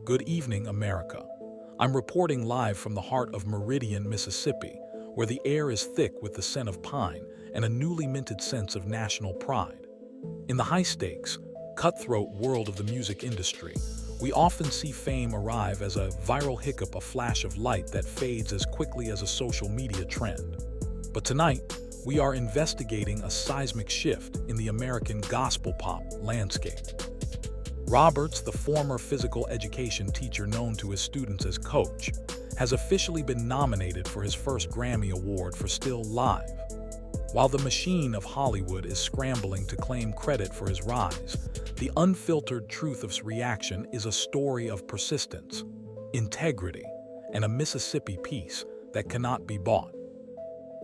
Good evening, America. I'm reporting live from the heart of Meridian, Mississippi, where the air is thick with the scent of pine and a newly minted sense of national pride. In the high-stakes, cutthroat world of the music industry, we often see fame arrive as a viral hiccup, a flash of light that fades as quickly as a social media trend. But tonight, we are investigating a seismic shift in the American gospel pop landscape. Roberts, the former physical education teacher known to his students as Coach, has officially been nominated for his first Grammy Award for Still Live. While the machine of Hollywood is scrambling to claim credit for his rise, the unfiltered truth of his reaction is a story of persistence, integrity, and a Mississippi peace that cannot be bought.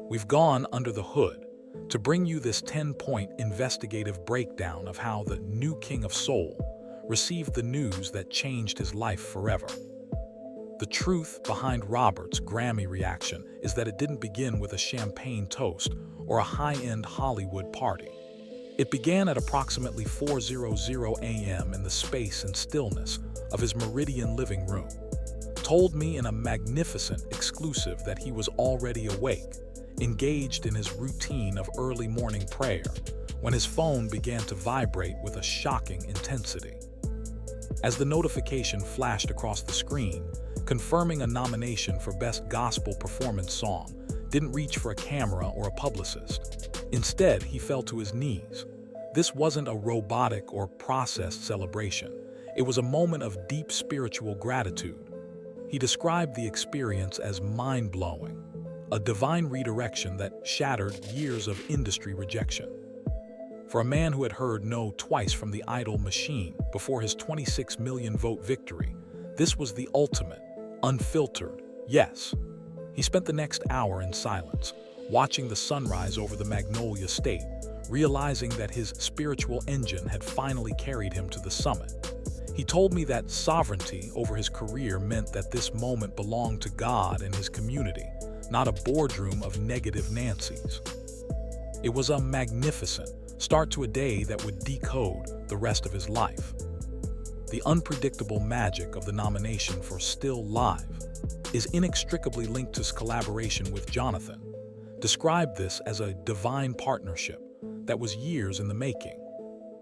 We've gone under the hood to bring you this 10-point investigative breakdown of how the new King of Soul received the news that changed his life forever. The truth behind Roberts' Grammy reaction is that it didn't begin with a champagne toast or a high-end Hollywood party. It began at approximately 4:00 a.m. in the space and stillness of his Meridian living room. Told me in a magnificent exclusive that he was already awake, engaged in his routine of early morning prayer, when his phone began to vibrate with a shocking intensity. As the notification flashed across the screen, confirming a nomination for Best Gospel Performance Song didn't reach for a camera or a publicist. Instead, he fell to his knees. This wasn't a robotic or processed celebration. It was a moment of deep spiritual gratitude. He described the experience as mind-blowing, a divine redirection that shattered years of industry rejection. For a man who had heard no twice from the idol machine before his 26 million vote victory, this was the ultimate, unfiltered yes. He spent the next hour in silence, watching the sunrise over the Magnolia State, realizing that his spiritual engine had finally carried him to the summit. He told me that sovereignty over his career meant that this moment belonged to God and his community, not a boardroom of negative Nancys. It was a magnificent start to a day that would decode the rest of his life. The unpredictable magic of the nomination for Still Live is inextricably linked to his collaboration with Jonathan. Described this as a divine partnership that was years in the making.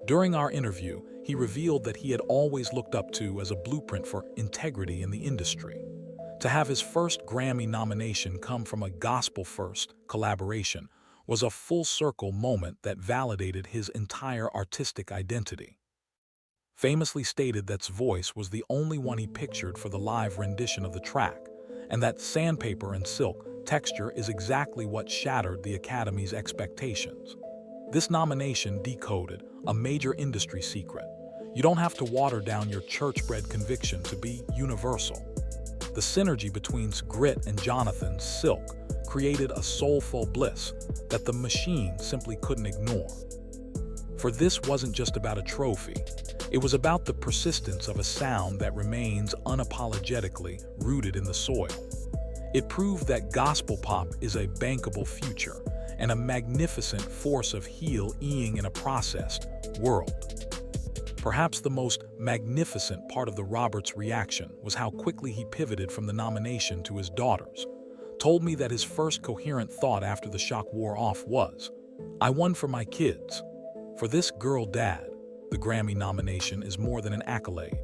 During our interview, he revealed that he had always looked up to as a blueprint for integrity in the industry. To have his first Grammy nomination come from a gospel-first collaboration was a full-circle moment that validated his entire artistic identity. Famously stated that his voice was the only one he pictured for the live rendition of the track, and that sandpaper and silk texture is exactly what shattered the Academy's expectations. This nomination decoded a major industry secret. You don't have to water down your church-bred conviction to be universal. The synergy between grit and Jonathan's silk created a soulful bliss that the machine simply couldn't ignore. For this wasn't just about a trophy. It was about the persistence of a sound that remains unapologetically rooted in the soil. It proved that gospel pop is a bankable future and a magnificent force of healing in a processed world. Perhaps the most magnificent part of the Roberts reaction was how quickly he pivoted from the nomination to his daughters. Told me that his first coherent thought after the shock wore off was, "I won for my kids." For this girl dad, the Grammy nomination is more than an accolade.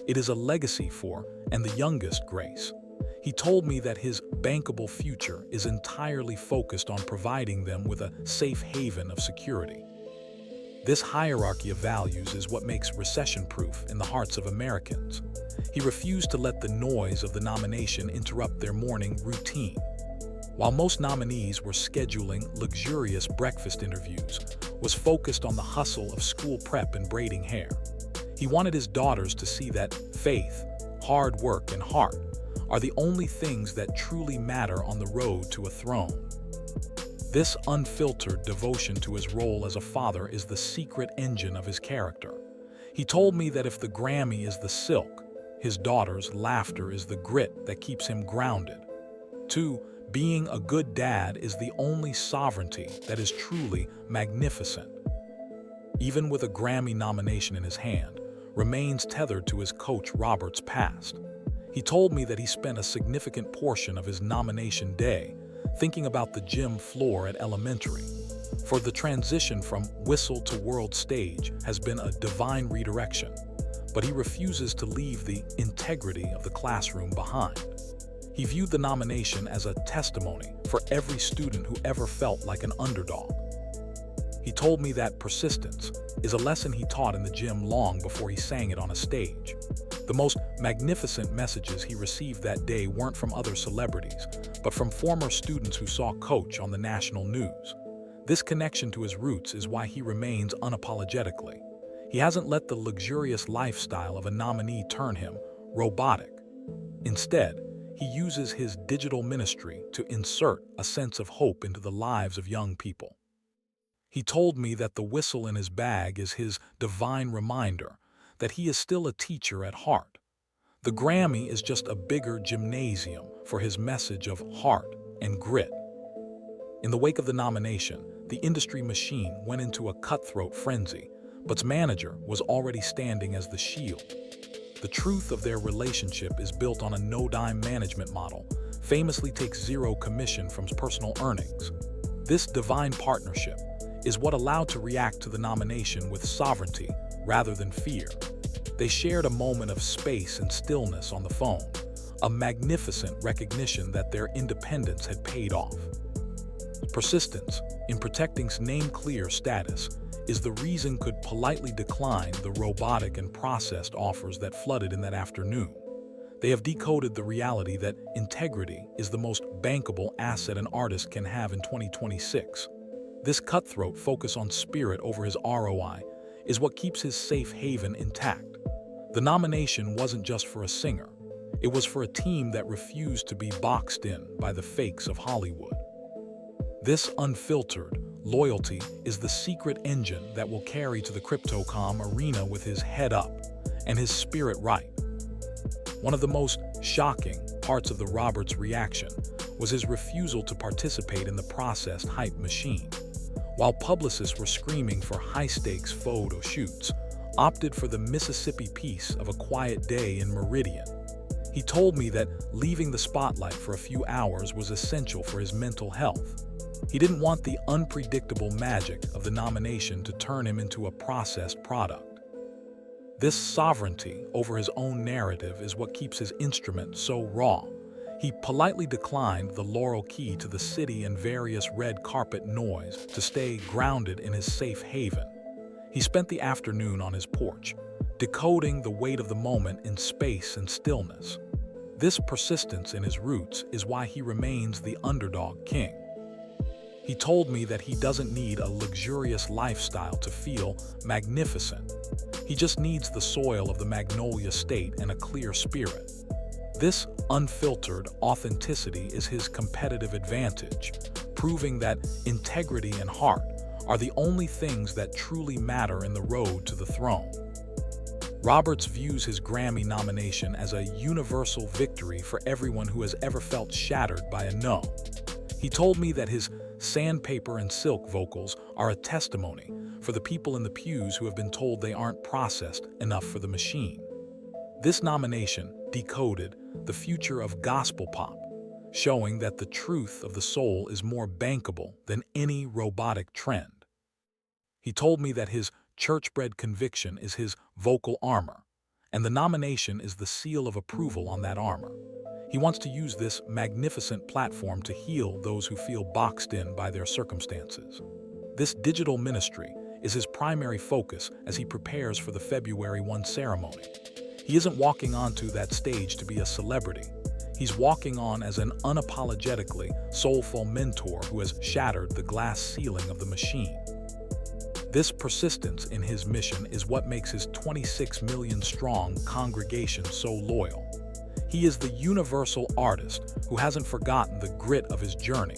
It is a legacy for, and the youngest, Grace. He told me that his bankable future is entirely focused on providing them with a safe haven of security. This hierarchy of values is what makes recession-proof in the hearts of Americans. He refused to let the noise of the nomination interrupt their morning routine. While most nominees were scheduling luxurious breakfast interviews, was focused on the hustle of school prep and braiding hair. He wanted his daughters to see that faith, hard work, and heart are the only things that truly matter on the road to a throne. This unfiltered devotion to his role as a father is the secret engine of his character. He told me that if the Grammy is the silk, his daughter's laughter is the grit that keeps him grounded. 2. Being a good dad is the only sovereignty that is truly magnificent. Even with a Grammy nomination in his hand, remains tethered to his coach Roberts' past. He told me that he spent a significant portion of his nomination day thinking about the gym floor at elementary. For the transition from whistle to world stage has been a divine redirection, but he refuses to leave the integrity of the classroom behind. He viewed the nomination as a testimony for every student who ever felt like an underdog. He told me that persistence is a lesson he taught in the gym long before he sang it on a stage. The most magnificent messages he received that day weren't from other celebrities, but from former students who saw Coach on the national news. This connection to his roots is why he remains unapologetically. He hasn't let the luxurious lifestyle of a nominee turn him robotic. Instead, he uses his digital ministry to insert a sense of hope into the lives of young people. He told me that the whistle in his bag is his divine reminder that he is still a teacher at heart. The Grammy is just a bigger gymnasium for his message of heart and grit. In the wake of the nomination, the industry machine went into a cutthroat frenzy, but's manager was already standing as the shield. The truth of their relationship is built on a no-dime management model, famously takes zero commission from personal earnings. This divine partnership is what allowed to react to the nomination with sovereignty rather than fear. They shared a moment of space and stillness on the phone, a magnificent recognition that their independence had paid off. Persistence in protecting name-clear status is the reason could politely decline the robotic and processed offers that flooded in that afternoon. They have decoded the reality that integrity is the most bankable asset an artist can have in 2026. This cutthroat focus on spirit over his ROI is what keeps his safe haven intact. The nomination wasn't just for a singer. It was for a team that refused to be boxed in by the fakes of Hollywood. This unfiltered loyalty is the secret engine that will carry to the CryptoCom arena with his head up and his spirit right. One of the most shocking parts of the Roberts reaction was his refusal to participate in the processed hype machine. While publicists were screaming for high-stakes photo shoots, opted for the Mississippi piece of a quiet day in Meridian. He told me that leaving the spotlight for a few hours was essential for his mental health. He didn't want the unpredictable magic of the nomination to turn him into a processed product. This sovereignty over his own narrative is what keeps his instrument so raw. He politely declined the laurel key to the city and various red carpet noise to stay grounded in his safe haven. He spent the afternoon on his porch, decoding the weight of the moment in space and stillness. This persistence in his roots is why he remains the underdog king. He told me that he doesn't need a luxurious lifestyle to feel magnificent. He just needs the soil of the Magnolia State and a clear spirit. This unfiltered authenticity is his competitive advantage, proving that integrity and heart are the only things that truly matter in the road to the throne. Roberts views his Grammy nomination as a universal victory for everyone who has ever felt shattered by a no. He told me that his sandpaper and silk vocals are a testimony for the people in the pews who have been told they aren't processed enough for the machine. This nomination decoded the future of gospel pop, showing that the truth of the soul is more bankable than any robotic trend. He told me that his church-bred conviction is his vocal armor, and the nomination is the seal of approval on that armor. He wants to use this magnificent platform to heal those who feel boxed in by their circumstances. This digital ministry is his primary focus as he prepares for the February 1 ceremony. He isn't walking onto that stage to be a celebrity. He's walking on as an unapologetically soulful mentor who has shattered the glass ceiling of the machine. This persistence in his mission is what makes his 26 million strong congregation so loyal. He is the universal artist who hasn't forgotten the grit of his journey,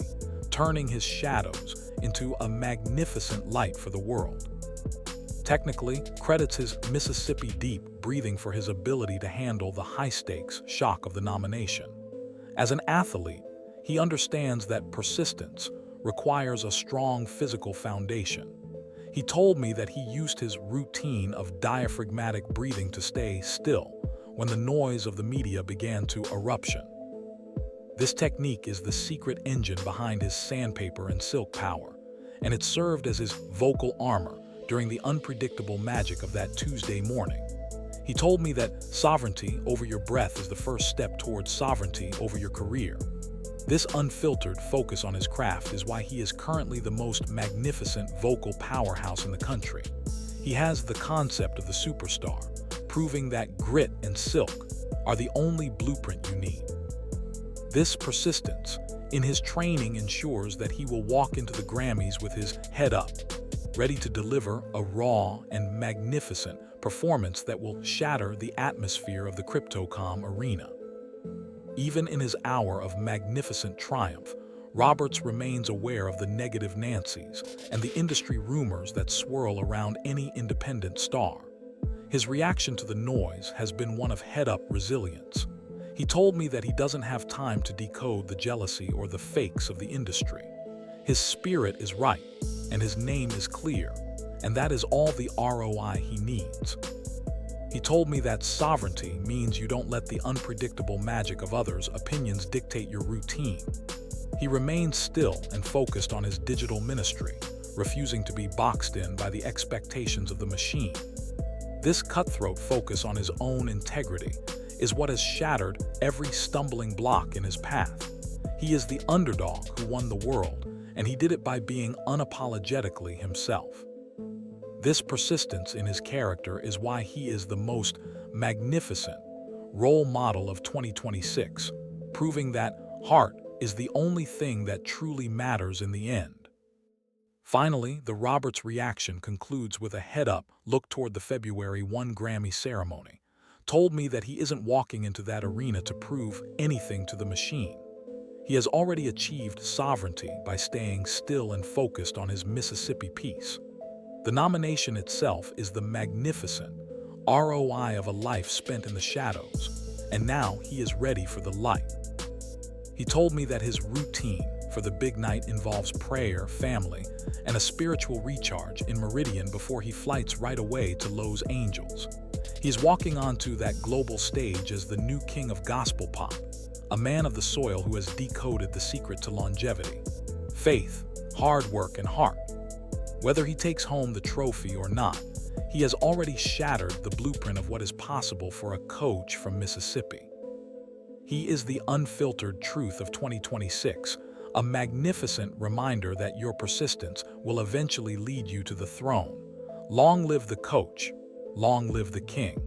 turning his shadows into a magnificent light for the world. Technically, credits his Mississippi deep breathing for his ability to handle the high-stakes shock of the nomination. As an athlete, he understands that persistence requires a strong physical foundation. He told me that he used his routine of diaphragmatic breathing to stay still when the noise of the media began to eruption. This technique is the secret engine behind his sandpaper and silk power, and it served as his vocal armor during the unpredictable magic of that Tuesday morning. He told me that sovereignty over your breath is the first step towards sovereignty over your career. This unfiltered focus on his craft is why he is currently the most magnificent vocal powerhouse in the country. He has the concept of the superstar, proving that grit and silk are the only blueprint you need. This persistence in his training ensures that he will walk into the Grammys with his head up, ready to deliver a raw and magnificent performance that will shatter the atmosphere of the Crypto.com arena. Even in his hour of magnificent triumph, Roberts remains aware of the negative Nancys and the industry rumors that swirl around any independent star. His reaction to the noise has been one of head-up resilience. He told me that he doesn't have time to decode the jealousy or the fakes of the industry. His spirit is right, and his name is clear, and that is all the ROI he needs. He told me that sovereignty means you don't let the unpredictable magic of others' opinions dictate your routine. He remains still and focused on his digital ministry, refusing to be boxed in by the expectations of the machine. This cutthroat focus on his own integrity is what has shattered every stumbling block in his path. He is the underdog who won the world, and he did it by being unapologetically himself. This persistence in his character is why he is the most magnificent role model of 2026, proving that heart is the only thing that truly matters in the end. Finally, the Roberts reaction concludes with a head-up look toward the February 1 Grammy ceremony. Told me that he isn't walking into that arena to prove anything to the machine. He has already achieved sovereignty by staying still and focused on his Mississippi piece. The nomination itself is the magnificent ROI of a life spent in the shadows, and now he is ready for the light. He told me that his routine for the big night involves prayer, family, and a spiritual recharge in Meridian before he flights right away to Los Angeles. He is walking onto that global stage as the new king of gospel pop, a man of the soil who has decoded the secret to longevity: faith, hard work, and heart. Whether he takes home the trophy or not, he has already shattered the blueprint of what is possible for a coach from Mississippi. He is the unfiltered truth of 2026, a magnificent reminder that your persistence will eventually lead you to the throne. Long live the coach, long live the king.